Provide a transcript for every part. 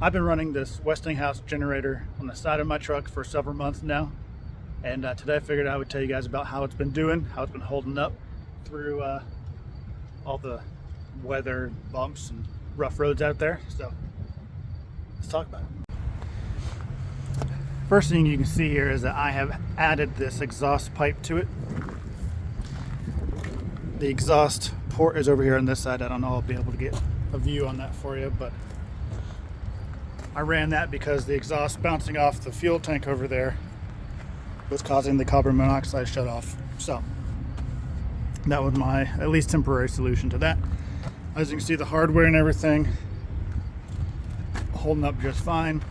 I've been running this Westinghouse generator on the side of my truck for several months now, and today I figured I would tell you guys about how it's been doing, how it's been holding up through all the weather, bumps, and rough roads out there. So let's talk about it. First thing you can see here is that I have added this exhaust pipe to it. The exhaust port is over here on this side. I don't know if I'll be able to get a view on that for you, but I ran that because the exhaust bouncing off the fuel tank over there was causing the carbon monoxide shut off. So that was my at least temporary solution to that. As you can see, the hardware and everything holding up just fine.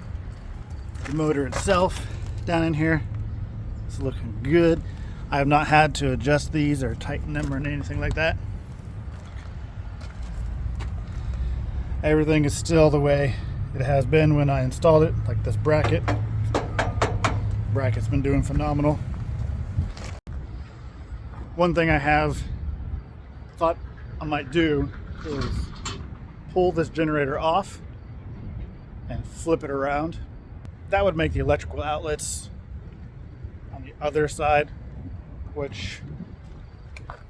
The motor itself down in here is looking good. I have not had to adjust these or tighten them or anything like that. Everything is still the way it has been when I installed it, like this bracket. Bracket's been doing phenomenal. One thing I have thought I might do is pull this generator off and flip it around. That would make the electrical outlets on the other side, which,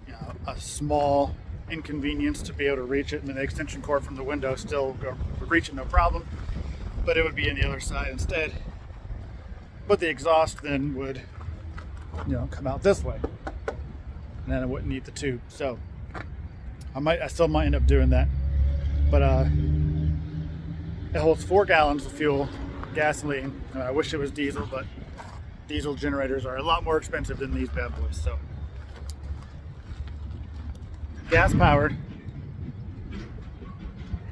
you know, a small inconvenience to be able to reach it. I mean, the extension cord from the window still reach it no problem, but it would be on the other side instead. But the exhaust then would, you know, come out this way, and then I wouldn't need the tube. So I still might end up doing that. But it holds 4 gallons of fuel, gasoline. I wish it was diesel, but diesel generators are a lot more expensive than these bad boys. So gas powered,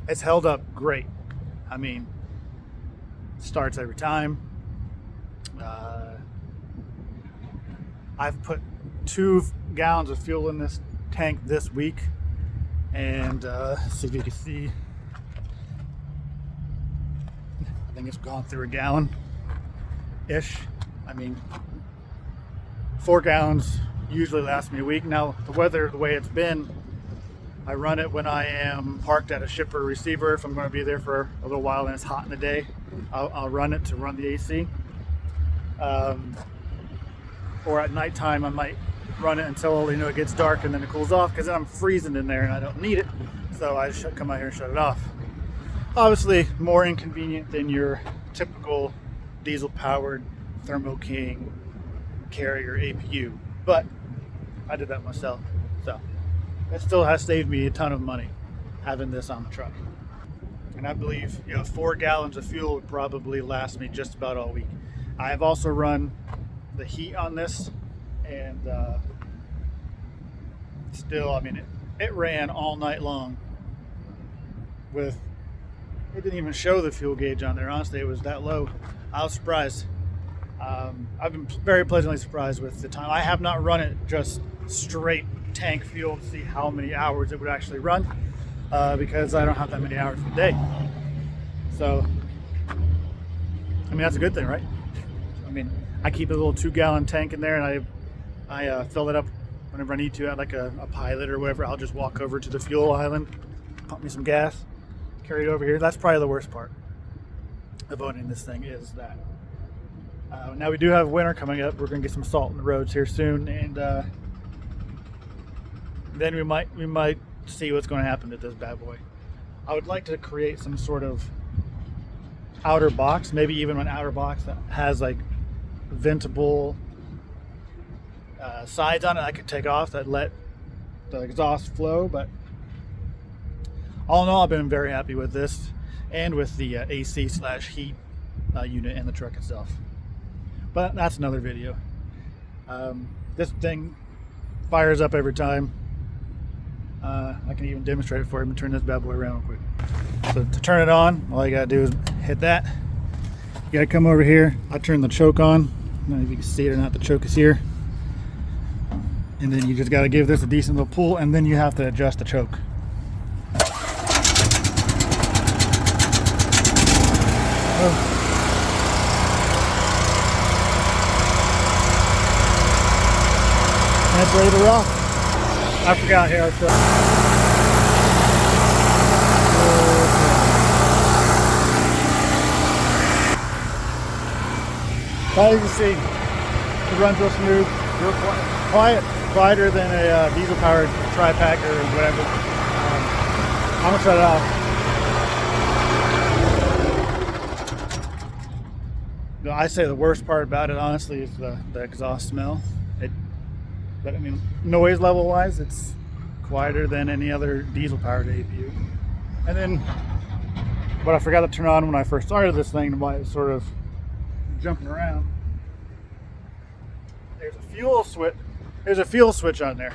it's held up great. I mean, starts every time. I've put 2 gallons of fuel in this tank this week, and see if you can see, I think it's gone through a gallon ish. I mean, 4 gallons usually lasts me a week. Now the weather, the way it's been, I run it when I am parked at a shipper receiver. If I'm going to be there for a little while and it's hot in the day, I'll run it to run the AC. Or at nighttime I might run it until, you know, it gets dark and then it cools off, because then I'm freezing in there and I don't need it. So I just come out here and shut it off. Obviously more inconvenient than your typical diesel powered Thermo King carrier APU, but I did that myself. So it still has saved me a ton of money having this on the truck. And I believe, you know, 4 gallons of fuel would probably last me just about all week. I have also run the heat on this, and still, I mean, it ran all night long with, it didn't even show the fuel gauge on there. Honestly, it was that low. I was surprised. I've been very pleasantly surprised with the time. I have not run it just straight tank fuel to see how many hours it would actually run, because I don't have that many hours a day. So, I mean, that's a good thing, right? I mean, I keep a little 2-gallon tank in there, and I fill it up whenever I need to at like a pilot or whatever. I'll just walk over to the fuel island, pump me some gas, carry it over here. That's probably the worst part of owning this thing, is that. Now we do have winter coming up. We're gonna get some salt in the roads here soon, and then we might see what's going to happen to this bad boy. I would like to create some sort of outer box, maybe even an outer box that has like ventable sides on it I could take off that let the exhaust flow. But all in all, I've been very happy with this and with the AC/heat unit in the truck itself. But that's another video. This thing fires up every time. I can even demonstrate it for you. I'm gonna turn this bad boy around real quick. So to turn it on, all you gotta do is hit that. You gotta come over here. I turn the choke on. I don't know if you can see it or not. The choke is here. And then you just gotta give this a decent little pull, and then you have to adjust the choke. That's ready to rock. I forgot here. As you can see, it runs real smooth, real quiet, quieter than a diesel-powered tri-pack or whatever. I'm gonna shut it off. No, I say the worst part about it, honestly, is the exhaust smell. But I mean, noise level-wise, it's quieter than any other diesel-powered APU. And then, what I forgot to turn on when I first started this thing, and why it's sort of jumping around. There's a fuel switch. There's a fuel switch on there.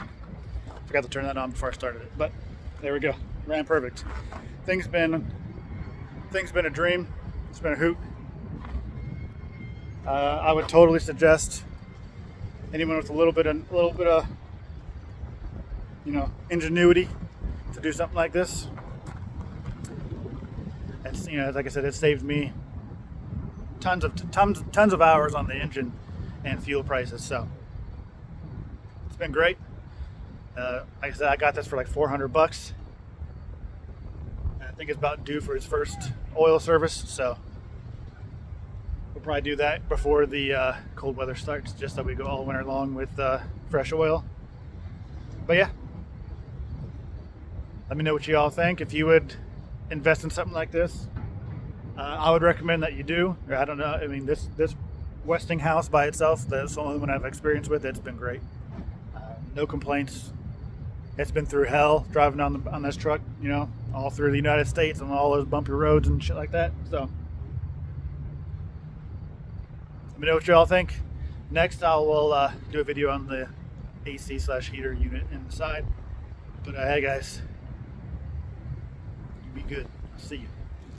Forgot to turn that on before I started it, but there we go. Ran perfect. Thing's been a dream. It's been a hoot. I would totally suggest anyone with a little bit of ingenuity to do something like this. It's, like I said, it saved me tons of hours on the engine and fuel prices. So it's been great. Like I said, I got this for like $400. I think it's about due for its first oil service, so we'll probably do that before the cold weather starts, just so we go all winter long with fresh oil. But yeah, let me know what you all think. If you would invest in something like this, I would recommend that you do. I don't know, I mean, this Westinghouse by itself, that's the only one I've experienced with. It's been great. No complaints. It's been through hell driving on this truck, all through the United States on all those bumpy roads and shit like that. So let me know what you all think. Next, I will do a video on the AC/heater unit inside. But hey guys, you be good. I'll see you.